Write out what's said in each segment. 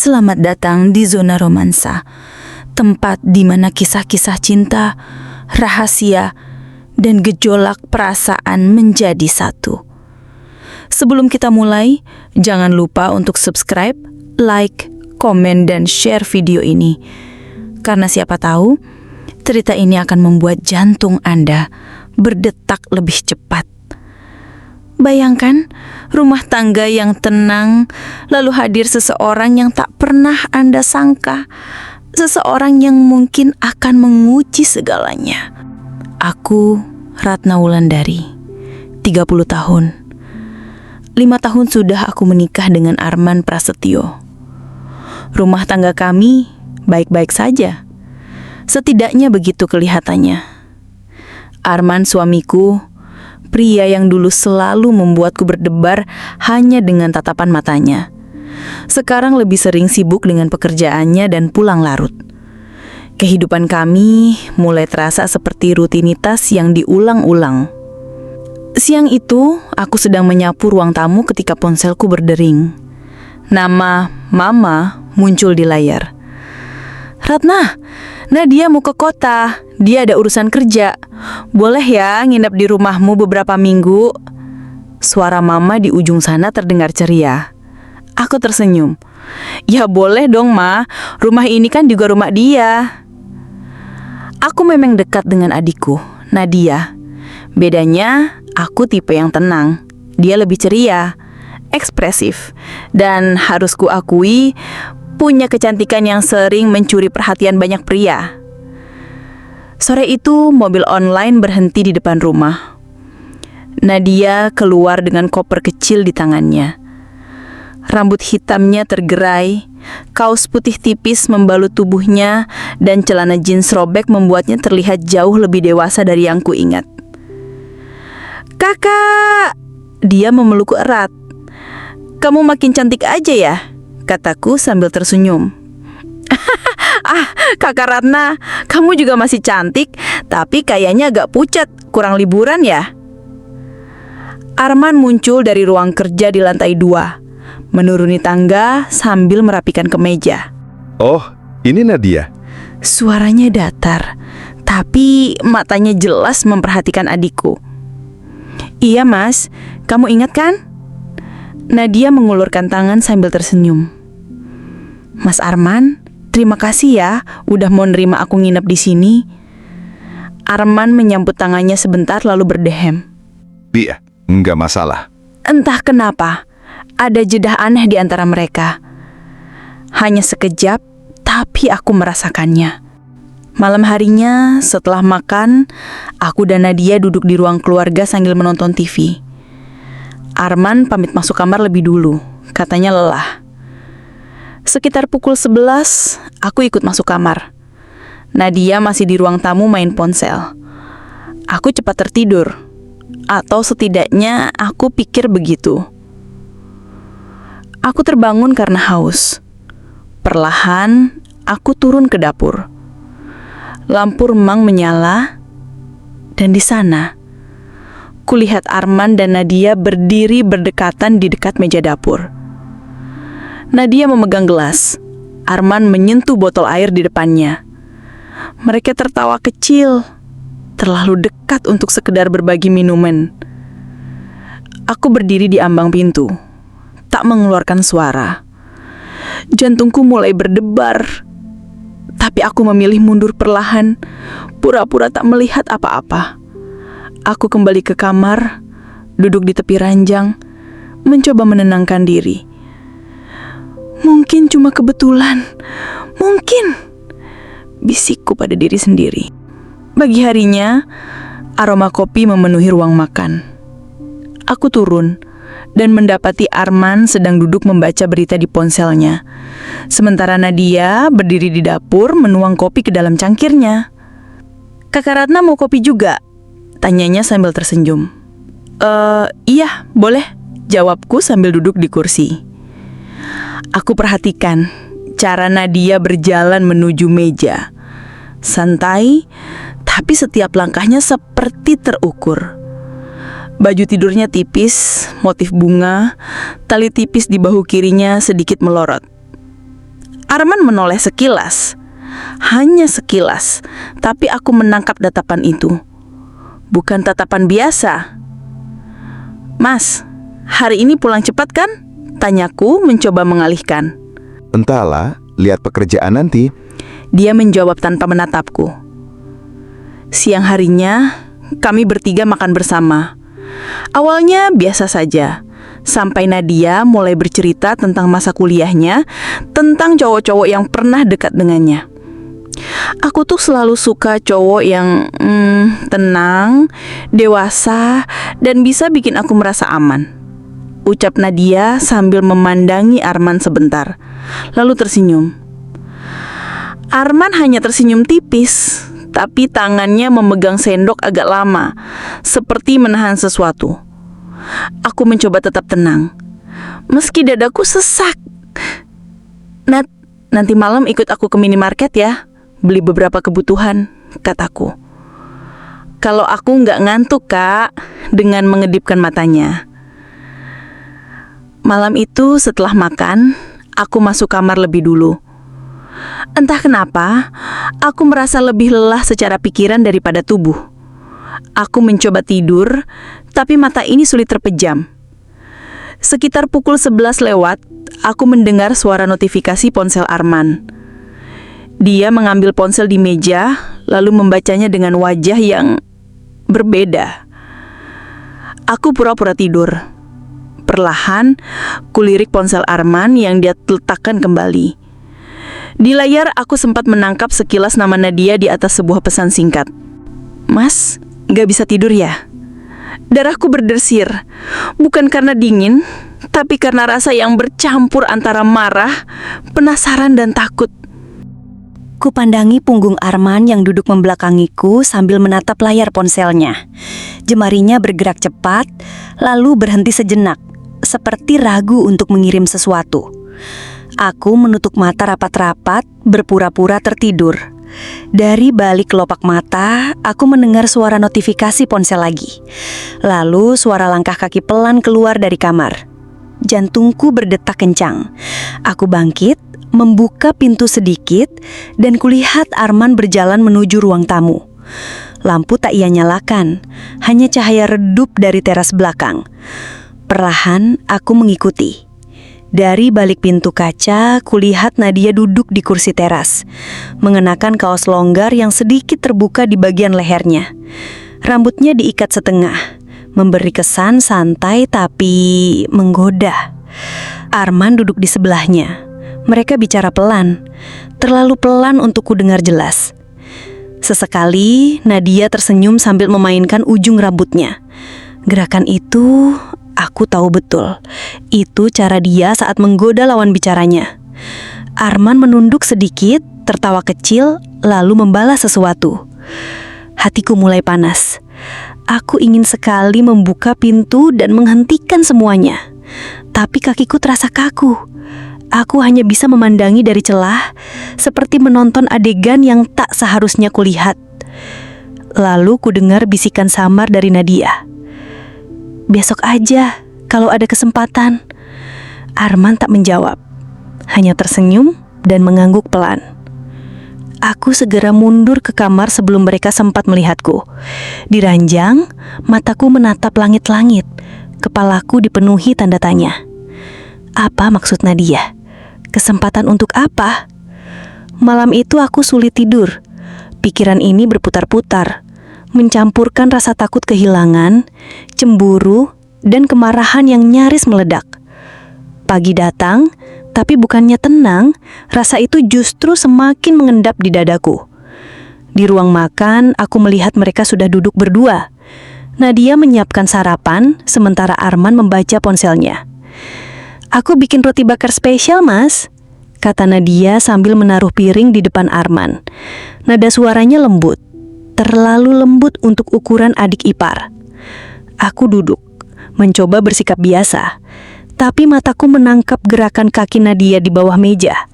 Selamat datang di zona romansa, tempat di mana kisah-kisah cinta, rahasia, dan gejolak perasaan menjadi satu. Sebelum kita mulai, jangan lupa untuk subscribe, like, komen, dan share video ini. Karena siapa tahu, cerita ini akan membuat jantung Anda berdetak lebih cepat. Bayangkan rumah tangga yang tenang, lalu hadir seseorang yang tak pernah Anda sangka, seseorang yang mungkin akan menguji segalanya. Aku, Ratna Wulandari, 30 tahun. 5 tahun sudah aku menikah dengan Arman Prasetyo. Rumah tangga kami baik-baik saja. Setidaknya begitu kelihatannya. Arman suamiku, pria yang dulu selalu membuatku berdebar hanya dengan tatapan matanya, sekarang lebih sering sibuk dengan pekerjaannya dan pulang larut. Kehidupan kami mulai terasa seperti rutinitas yang diulang-ulang. Siang itu, aku sedang menyapu ruang tamu ketika ponselku berdering. Nama Mama muncul di layar. "Ratna, Nadia mau ke kota. Dia ada urusan kerja. Boleh ya nginep di rumahmu beberapa minggu?" Suara Mama di ujung sana terdengar ceria. Aku tersenyum. "Ya boleh dong, Ma. Rumah ini kan juga rumah dia." Aku memang dekat dengan adikku, Nadia. Bedanya, aku tipe yang tenang. Dia lebih ceria, ekspresif, dan harus kuakui, punya kecantikan yang sering mencuri perhatian banyak pria. Sore itu, mobil online berhenti di depan rumah. Nadia keluar dengan koper kecil di tangannya. Rambut hitamnya tergerai, kaos putih tipis membalut tubuhnya, dan celana jeans robek membuatnya terlihat jauh lebih dewasa dari yang kuingat. "Kakak!" Dia memelukku erat. "Kamu makin cantik aja ya?" kataku sambil tersenyum. "Ah, Kakak Ratna, kamu juga masih cantik, tapi kayaknya agak pucat, kurang liburan ya?" Arman muncul dari ruang kerja di lantai 2, menuruni tangga sambil merapikan kemeja. "Oh, ini Nadia." Suaranya datar, tapi matanya jelas memperhatikan adikku. "Iya Mas, kamu ingat kan?" Nadia mengulurkan tangan sambil tersenyum. "Mas Arman, terima kasih ya udah mau nerima aku nginep di sini." Arman menyambut tangannya sebentar lalu berdehem. "Iya, enggak masalah." Entah kenapa, ada jeda aneh di antara mereka. Hanya sekejap, tapi aku merasakannya. Malam harinya, setelah makan, aku dan Nadia duduk di ruang keluarga sambil menonton TV. Arman pamit masuk kamar lebih dulu, katanya lelah. Sekitar pukul 11, aku ikut masuk kamar. Nadia masih di ruang tamu main ponsel. Aku cepat tertidur, atau setidaknya aku pikir begitu. Aku terbangun karena haus. Perlahan, aku turun ke dapur. Lampu remang menyala, dan di sana, kulihat Arman dan Nadia berdiri berdekatan di dekat meja dapur. Nadia memegang gelas. Arman menyentuh botol air di depannya. Mereka tertawa kecil, terlalu dekat untuk sekedar berbagi minuman. Aku berdiri di ambang pintu, tak mengeluarkan suara. Jantungku mulai berdebar, tapi aku memilih mundur perlahan, pura-pura tak melihat apa-apa. Aku kembali ke kamar, duduk di tepi ranjang, mencoba menenangkan diri. Mungkin cuma kebetulan, mungkin, bisikku pada diri sendiri. Pagi harinya, aroma kopi memenuhi ruang makan. Aku turun dan mendapati Arman sedang duduk membaca berita di ponselnya. Sementara Nadia berdiri di dapur menuang kopi ke dalam cangkirnya. "Kakak Ratna mau kopi juga?" tanyanya sambil tersenyum. Iya, boleh," jawabku sambil duduk di kursi. Aku perhatikan cara Nadia berjalan menuju meja. Santai, tapi setiap langkahnya seperti terukur. Baju tidurnya tipis, motif bunga, tali tipis di bahu kirinya sedikit melorot. Arman menoleh sekilas. Hanya sekilas, tapi aku menangkap tatapan itu. Bukan tatapan biasa. "Mas, hari ini pulang cepat kan?" tanyaku mencoba mengalihkan. Entahlah, lihat pekerjaan nanti. Dia menjawab tanpa menatapku. Siang harinya, kami bertiga makan bersama. Awalnya biasa saja, sampai Nadia mulai bercerita tentang masa kuliahnya, tentang cowok-cowok yang pernah dekat dengannya. Aku tuh selalu suka cowok yang tenang, dewasa, dan bisa bikin aku merasa aman, ucap Nadia sambil memandangi Arman sebentar, lalu tersenyum. Arman hanya tersenyum tipis, tapi tangannya memegang sendok agak lama, seperti menahan sesuatu. Aku mencoba tetap tenang, meski dadaku sesak. "Nat, nanti malam ikut aku ke minimarket ya, beli beberapa kebutuhan," kataku. "Kalau aku nggak ngantuk, Kak," dengan mengedipkan matanya. Malam itu setelah makan, aku masuk kamar lebih dulu. Entah kenapa, aku merasa lebih lelah secara pikiran daripada tubuh. Aku mencoba tidur, tapi mata ini sulit terpejam. Sekitar pukul 11 lewat, aku mendengar suara notifikasi ponsel Arman. Dia mengambil ponsel di meja, lalu membacanya dengan wajah yang berbeda. Aku pura-pura tidur. Perlahan, kulirik ponsel Arman yang dia letakkan kembali. Di layar aku sempat menangkap sekilas nama Nadia di atas sebuah pesan singkat. "Mas, gak bisa tidur ya?" Darahku berdesir, bukan karena dingin, tapi karena rasa yang bercampur antara marah, penasaran, dan takut. Kupandangi punggung Arman yang duduk membelakangiku sambil menatap layar ponselnya. Jemarinya bergerak cepat, lalu berhenti sejenak, seperti ragu untuk mengirim sesuatu. Aku menutup mata rapat-rapat, berpura-pura tertidur. Dari balik kelopak mata, aku mendengar suara notifikasi ponsel lagi. Lalu suara langkah kaki pelan keluar dari kamar. Jantungku berdetak kencang. Aku bangkit, membuka pintu sedikit, dan kulihat Arman berjalan menuju ruang tamu. Lampu tak ia nyalakan, hanya cahaya redup dari teras belakang. Perlahan aku mengikuti. Dari balik pintu kaca, kulihat Nadia duduk di kursi teras, mengenakan kaos longgar yang sedikit terbuka di bagian lehernya. Rambutnya diikat setengah, memberi kesan santai tapi menggoda. Arman duduk di sebelahnya. Mereka bicara pelan, terlalu pelan untuk ku dengar jelas. Sesekali, Nadia tersenyum sambil memainkan ujung rambutnya. Gerakan itu aku tahu betul. Itu cara dia saat menggoda lawan bicaranya. Arman menunduk sedikit, tertawa kecil, lalu membalas sesuatu. Hatiku mulai panas. Aku ingin sekali membuka pintu dan menghentikan semuanya. Tapi kakiku terasa kaku. Aku hanya bisa memandangi dari celah, seperti menonton adegan yang tak seharusnya kulihat. Lalu ku dengar bisikan samar dari Nadia. "Besok aja, kalau ada kesempatan." Arman tak menjawab, hanya tersenyum dan mengangguk pelan. Aku segera mundur ke kamar sebelum mereka sempat melihatku. Di ranjang, mataku menatap langit-langit. Kepalaku dipenuhi tanda tanya. Apa maksud Nadia? Kesempatan untuk apa? Malam itu aku sulit tidur. Pikiran ini berputar-putar, mencampurkan rasa takut kehilangan, cemburu, dan kemarahan yang nyaris meledak. Pagi datang, tapi bukannya tenang, rasa itu justru semakin mengendap di dadaku. Di ruang makan, aku melihat mereka sudah duduk berdua. Nadia menyiapkan sarapan, sementara Arman membaca ponselnya. "Aku bikin roti bakar spesial, Mas," kata Nadia sambil menaruh piring di depan Arman. Nada suaranya lembut, terlalu lembut untuk ukuran adik ipar. Aku duduk, mencoba bersikap biasa, tapi mataku menangkap gerakan kaki Nadia di bawah meja.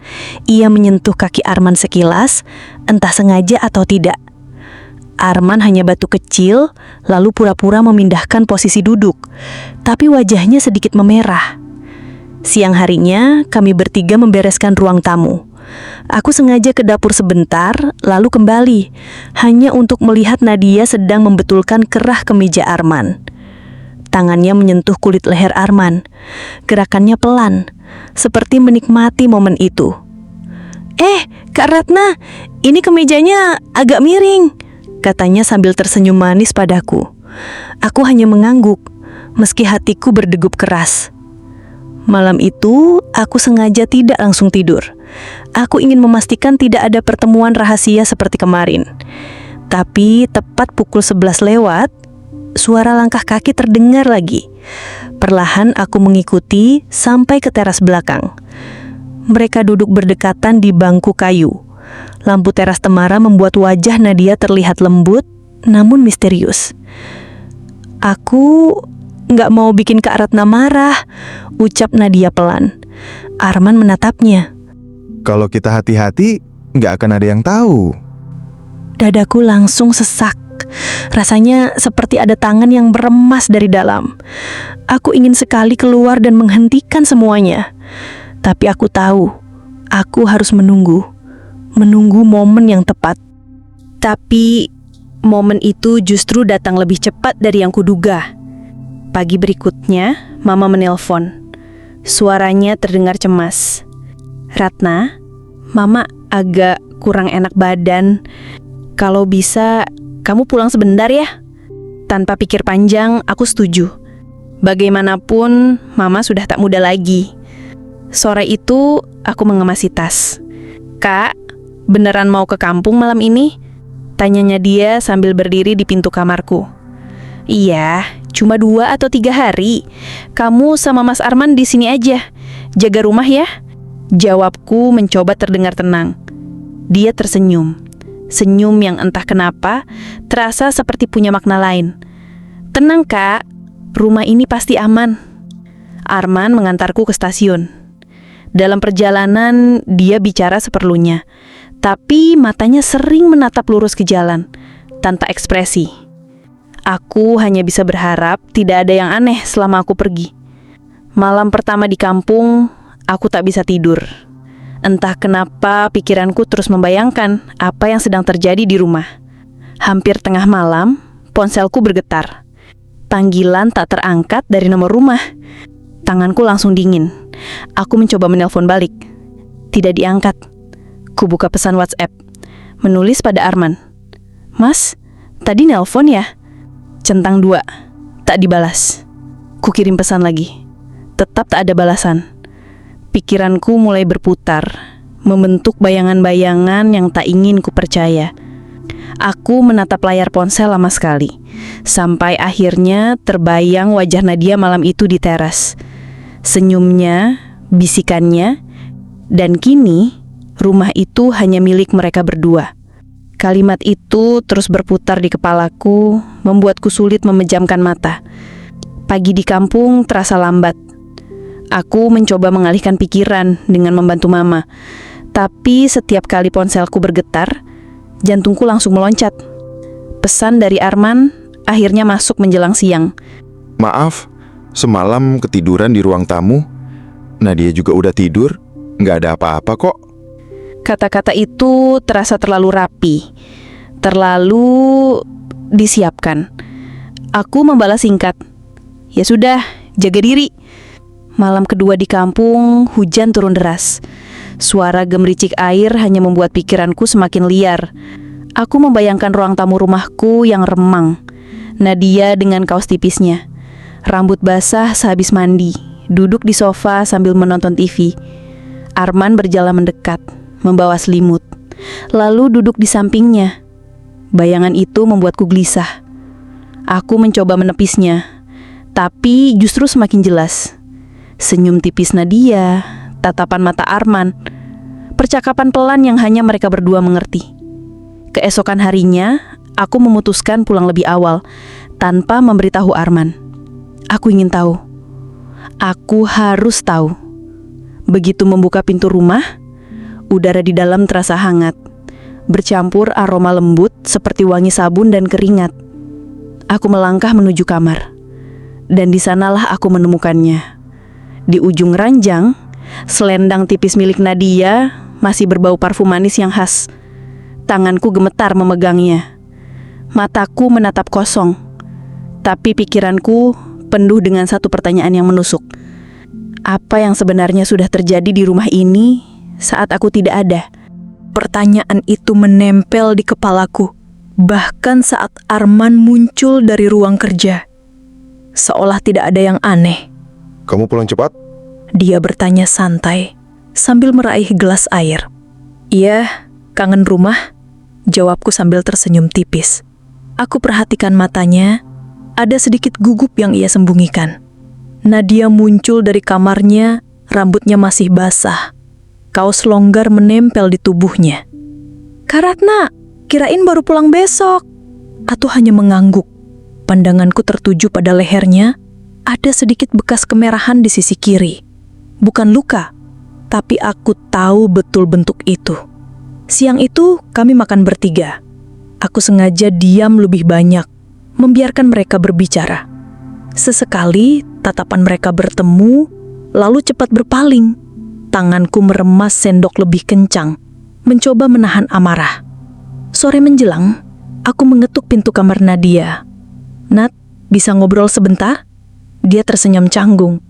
Ia menyentuh kaki Arman sekilas, entah sengaja atau tidak. Arman hanya batuk kecil, lalu pura-pura memindahkan posisi duduk, tapi wajahnya sedikit memerah. Siang harinya, kami bertiga membereskan ruang tamu. Aku sengaja ke dapur sebentar, lalu kembali, hanya untuk melihat Nadia sedang membetulkan kerah kemeja Arman. Tangannya menyentuh kulit leher Arman. Gerakannya pelan, seperti menikmati momen itu. Kak Ratna, ini kemejanya agak miring," katanya sambil tersenyum manis padaku. Aku hanya mengangguk, meski hatiku berdegup keras. Malam itu, aku sengaja tidak langsung tidur. Aku ingin memastikan tidak ada pertemuan rahasia seperti kemarin. Tapi tepat pukul 11 lewat, suara langkah kaki terdengar lagi. Perlahan aku mengikuti sampai ke teras belakang. Mereka duduk berdekatan di bangku kayu. Lampu teras Temara membuat wajah Nadia terlihat lembut, namun misterius. "Aku nggak mau bikin Kak Ratna marah," ucap Nadia pelan. Arman menatapnya. Kalau kita hati-hati, nggak akan ada yang tahu. Dadaku langsung sesak. Rasanya seperti ada tangan yang meremas dari dalam. Aku ingin sekali keluar dan menghentikan semuanya. Tapi aku tahu, aku harus menunggu momen yang tepat. Tapi momen itu justru datang lebih cepat dari yang kuduga. Pagi berikutnya, Mama menelpon. Suaranya terdengar cemas. "Ratna, Mama agak kurang enak badan. Kalau bisa, kamu pulang sebentar ya." Tanpa pikir panjang, aku setuju. Bagaimanapun, Mama sudah tak muda lagi. Sore itu, aku mengemasi tas. "Kak, beneran mau ke kampung malam ini?" tanyanya dia sambil berdiri di pintu kamarku. "Iya, cuma 2 atau 3 hari. Kamu sama Mas Arman di sini aja. Jaga rumah ya," jawabku mencoba terdengar tenang. Dia tersenyum. Senyum yang entah kenapa terasa seperti punya makna lain. "Tenang Kak, rumah ini pasti aman." Arman mengantarku ke stasiun. Dalam perjalanan, dia bicara seperlunya, tapi matanya sering menatap lurus ke jalan, tanpa ekspresi. Aku hanya bisa berharap tidak ada yang aneh selama aku pergi. Malam pertama di kampung, aku tak bisa tidur. Entah kenapa pikiranku terus membayangkan apa yang sedang terjadi di rumah. Hampir tengah malam, ponselku bergetar. Panggilan tak terangkat dari nomor rumah. Tanganku langsung dingin. Aku mencoba menelpon balik. Tidak diangkat. Ku buka pesan WhatsApp. Menulis pada Arman. "Mas, tadi nelpon ya?" Centang 2. Tak dibalas. Ku kirim pesan lagi. Tetap tak ada balasan. Pikiranku mulai berputar, membentuk bayangan-bayangan yang tak ingin ku percaya. Aku menatap layar ponsel lama sekali, sampai akhirnya terbayang wajah Nadia malam itu di teras. Senyumnya, bisikannya, dan kini rumah itu hanya milik mereka berdua. Kalimat itu terus berputar di kepalaku, membuatku sulit memejamkan mata. Pagi di kampung terasa lambat. Aku mencoba mengalihkan pikiran dengan membantu Mama. Tapi setiap kali ponselku bergetar, jantungku langsung meloncat. Pesan dari Arman akhirnya masuk menjelang siang. "Maaf, semalam ketiduran di ruang tamu. Nadia juga udah tidur, nggak ada apa-apa kok." Kata-kata itu terasa terlalu rapi, terlalu disiapkan. Aku membalas singkat. "Ya sudah, jaga diri." Malam kedua di kampung, hujan turun deras. Suara gemericik air hanya membuat pikiranku semakin liar. Aku membayangkan ruang tamu rumahku yang remang. Nadia dengan kaos tipisnya. Rambut basah sehabis mandi, duduk di sofa sambil menonton TV. Arman berjalan mendekat, membawa selimut, lalu duduk di sampingnya. Bayangan itu membuatku gelisah. Aku mencoba menepisnya, tapi justru semakin jelas. Senyum tipis Nadia, tatapan mata Arman, percakapan pelan yang hanya mereka berdua mengerti. Keesokan harinya, aku memutuskan pulang lebih awal, tanpa memberitahu Arman. Aku ingin tahu. Aku harus tahu. Begitu membuka pintu rumah, udara di dalam terasa hangat, bercampur aroma lembut seperti wangi sabun dan keringat. Aku melangkah menuju kamar, dan di sanalah aku menemukannya. Di ujung ranjang, selendang tipis milik Nadia masih berbau parfum manis yang khas. Tanganku gemetar memegangnya. Mataku menatap kosong. Tapi pikiranku penuh dengan satu pertanyaan yang menusuk. Apa yang sebenarnya sudah terjadi di rumah ini saat aku tidak ada? Pertanyaan itu menempel di kepalaku, bahkan saat Arman muncul dari ruang kerja. Seolah tidak ada yang aneh. Kamu pulang cepat? Dia bertanya santai, sambil meraih gelas air. Iya, kangen rumah, jawabku sambil tersenyum tipis. Aku perhatikan matanya, ada sedikit gugup yang ia sembunyikan. Nadia muncul dari kamarnya, rambutnya masih basah. Kaos longgar menempel di tubuhnya. Kak Ratna, kirain baru pulang besok. Atau hanya mengangguk. Pandanganku tertuju pada lehernya, ada sedikit bekas kemerahan di sisi kiri. Bukan luka, tapi aku tahu betul bentuk itu. Siang itu kami makan bertiga. Aku sengaja diam lebih banyak, membiarkan mereka berbicara. Sesekali tatapan mereka bertemu, lalu cepat berpaling. Tanganku meremas sendok lebih kencang, mencoba menahan amarah. Sore menjelang, aku mengetuk pintu kamar Nadia. Nat, bisa ngobrol sebentar? Dia tersenyum canggung.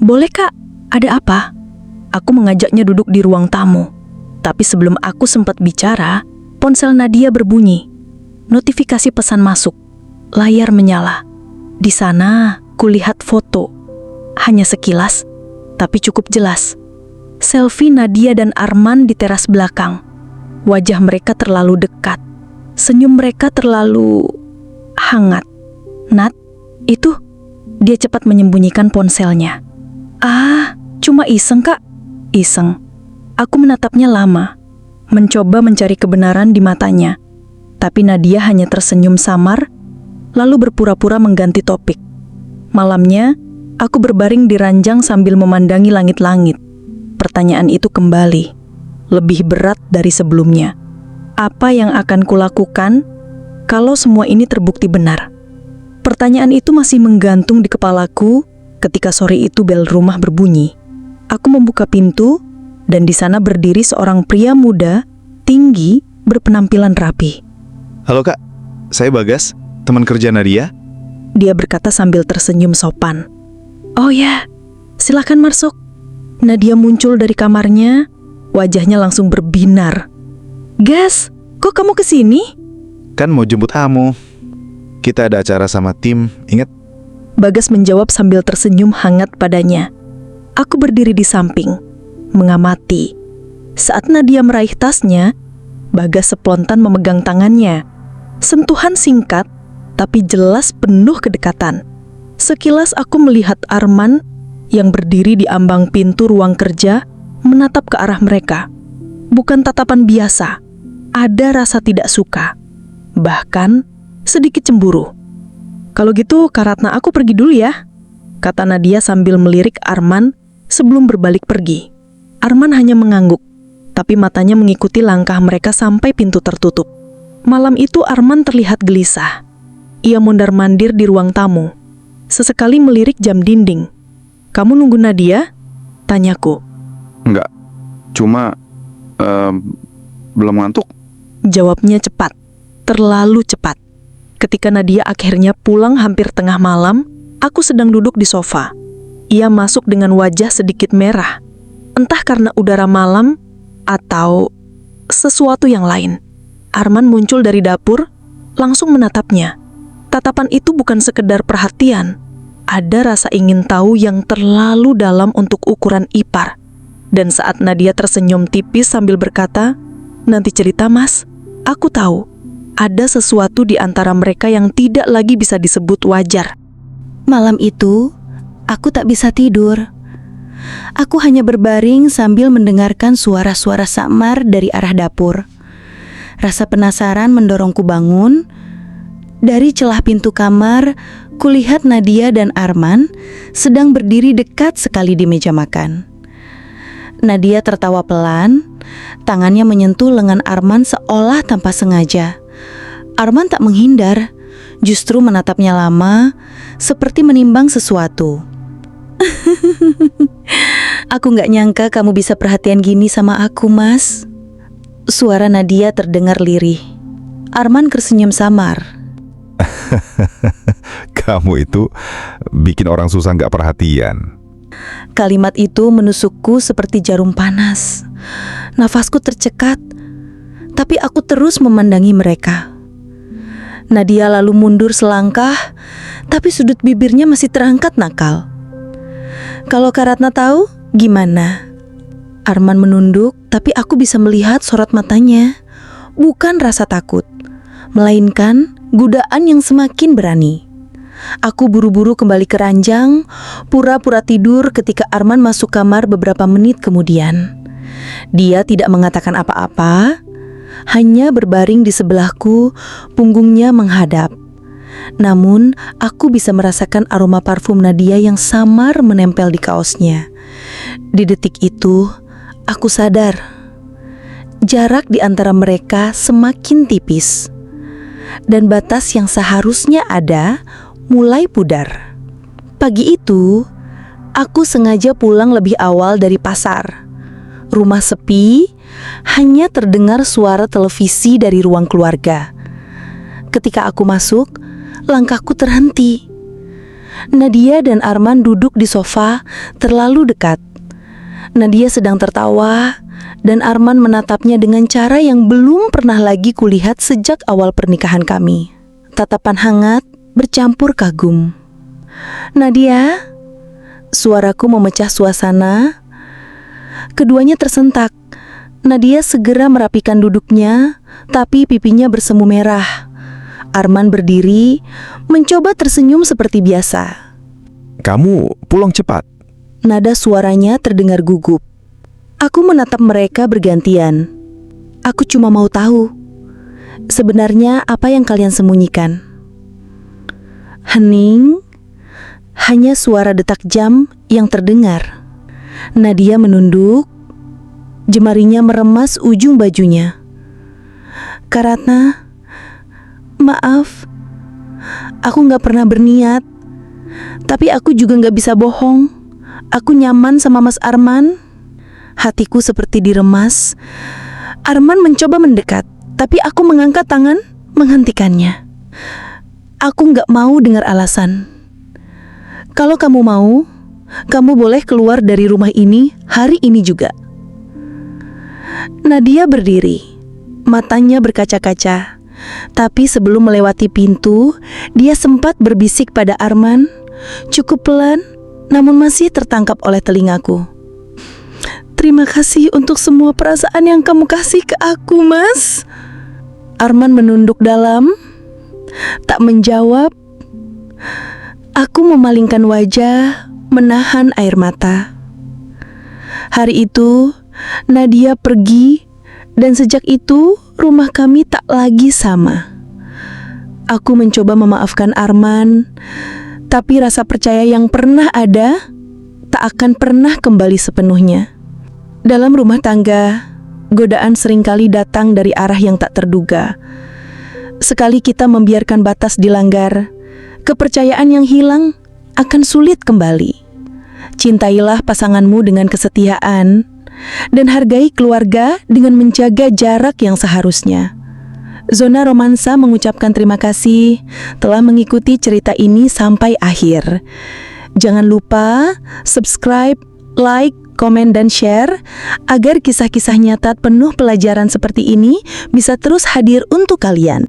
Boleh kak, ada apa? Aku mengajaknya duduk di ruang tamu. Tapi sebelum aku sempat bicara, ponsel Nadia berbunyi. Notifikasi pesan masuk. Layar menyala. Di sana, kulihat foto. Hanya sekilas, tapi cukup jelas. Selfie Nadia dan Arman di teras belakang. Wajah mereka terlalu dekat. Senyum mereka terlalu hangat. Nat, itu? Dia cepat menyembunyikan ponselnya. Ah, cuma iseng kak. Iseng. Aku menatapnya lama, mencoba mencari kebenaran di matanya. Tapi Nadia hanya tersenyum samar, lalu berpura-pura mengganti topik. Malamnya, aku berbaring di ranjang sambil memandangi langit-langit. Pertanyaan itu kembali, lebih berat dari sebelumnya. Apa yang akan kulakukan kalau semua ini terbukti benar? Pertanyaan itu masih menggantung di kepalaku ketika sore itu bel rumah berbunyi. Aku membuka pintu, dan di sana berdiri seorang pria muda, tinggi, berpenampilan rapi. Halo kak, saya Bagas, teman kerja Nadia. Dia berkata sambil tersenyum sopan. Oh ya, silakan masuk. Nadia muncul dari kamarnya, wajahnya langsung berbinar. Gas, kok kamu kesini? Kan mau jemput kamu. Kita ada acara sama tim, ingat? Bagas menjawab sambil tersenyum hangat padanya. Aku berdiri di samping, mengamati. Saat Nadia meraih tasnya, Bagas spontan memegang tangannya. Sentuhan singkat, tapi jelas penuh kedekatan. Sekilas aku melihat Arman yang berdiri di ambang pintu ruang kerja, menatap ke arah mereka. Bukan tatapan biasa, ada rasa tidak suka, bahkan sedikit cemburu. Kalau gitu, Kak Ratna, aku pergi dulu ya, kata Nadia sambil melirik Arman sebelum berbalik pergi. Arman hanya mengangguk, tapi matanya mengikuti langkah mereka sampai pintu tertutup. Malam itu Arman terlihat gelisah. Ia mondar-mandir di ruang tamu, sesekali melirik jam dinding. Kamu nunggu Nadia? Tanyaku. Enggak, cuma belum ngantuk. Jawabnya cepat, terlalu cepat. Ketika Nadia akhirnya pulang hampir tengah malam, aku sedang duduk di sofa. Ia masuk dengan wajah sedikit merah. Entah karena udara malam atau sesuatu yang lain. Arman muncul dari dapur, langsung menatapnya. Tatapan itu bukan sekedar perhatian. Ada rasa ingin tahu yang terlalu dalam untuk ukuran ipar. Dan saat Nadia tersenyum tipis sambil berkata, "Nanti cerita mas, aku tahu ada sesuatu di antara mereka yang tidak lagi bisa disebut wajar." Malam itu, aku tak bisa tidur. Aku hanya berbaring sambil mendengarkan suara-suara samar dari arah dapur. Rasa penasaran mendorongku bangun. Dari celah pintu kamar, kulihat Nadia dan Arman sedang berdiri dekat sekali di meja makan. Nadia tertawa pelan, tangannya menyentuh lengan Arman seolah tanpa sengaja. Arman tak menghindar, justru menatapnya lama, seperti menimbang sesuatu. Aku nggak nyangka kamu bisa perhatian gini sama aku, Mas. Suara Nadia terdengar lirih. Arman tersenyum samar. Kamu itu bikin orang susah nggak perhatian. Kalimat itu menusukku seperti jarum panas. Nafasku tercekat, tapi aku terus memandangi mereka. Nadia lalu mundur selangkah, tapi sudut bibirnya masih terangkat nakal. Kalau Kak Ratna tahu, gimana? Arman menunduk, tapi aku bisa melihat sorot matanya. Bukan rasa takut, melainkan godaan yang semakin berani. Aku buru-buru kembali ke ranjang, pura-pura tidur ketika Arman masuk kamar beberapa menit kemudian. Dia tidak mengatakan apa-apa, hanya berbaring di sebelahku, punggungnya menghadap. Namun, aku bisa merasakan aroma parfum Nadia yang samar menempel di kaosnya. Di detik itu, aku sadar, jarak di antara mereka semakin tipis. Dan batas yang seharusnya ada mulai pudar. Pagi itu, aku sengaja pulang lebih awal dari pasar. Rumah sepi, hanya terdengar suara televisi dari ruang keluarga. Ketika aku masuk, langkahku terhenti. Nadia dan Arman duduk di sofa terlalu dekat. Nadia sedang tertawa, dan Arman menatapnya dengan cara yang belum pernah lagi kulihat sejak awal pernikahan kami. Tatapan hangat bercampur kagum. Nadia, suaraku memecah suasana. Keduanya tersentak. Nadia segera merapikan duduknya, tapi pipinya bersemu merah. Arman berdiri, mencoba tersenyum seperti biasa. Kamu pulang cepat. Nada suaranya terdengar gugup. Aku menatap mereka bergantian. Aku cuma mau tahu, sebenarnya apa yang kalian sembunyikan? Hening, hanya suara detak jam yang terdengar. Nadia menunduk, jemarinya meremas ujung bajunya. Kak Ratna, maaf, aku gak pernah berniat. Tapi aku juga gak bisa bohong. Aku nyaman sama Mas Arman. Hatiku seperti diremas. Arman mencoba mendekat, tapi aku mengangkat tangan menghentikannya. Aku gak mau dengar alasan. Kalau kamu mau, kamu boleh keluar dari rumah ini hari ini juga. Nadia berdiri, matanya berkaca-kaca. Tapi sebelum melewati pintu, dia sempat berbisik pada Arman, cukup pelan, namun masih tertangkap oleh telingaku. Terima kasih untuk semua perasaan yang kamu kasih ke aku, Mas. Arman menunduk dalam, tak menjawab. Aku memalingkan wajah, menahan air mata. Hari itu, Nadia pergi, dan sejak itu rumah kami tak lagi sama. Aku mencoba memaafkan Arman, tapi rasa percaya yang pernah ada tak akan pernah kembali sepenuhnya. Dalam rumah tangga, godaan seringkali datang dari arah yang tak terduga. Sekali kita membiarkan batas dilanggar, kepercayaan yang hilang akan sulit kembali. Cintailah pasanganmu dengan kesetiaan, dan hargai keluarga dengan menjaga jarak yang seharusnya. Zona Romansa mengucapkan terima kasih telah mengikuti cerita ini sampai akhir. Jangan lupa subscribe, like, komen, dan share agar kisah-kisah nyata penuh pelajaran seperti ini bisa terus hadir untuk kalian.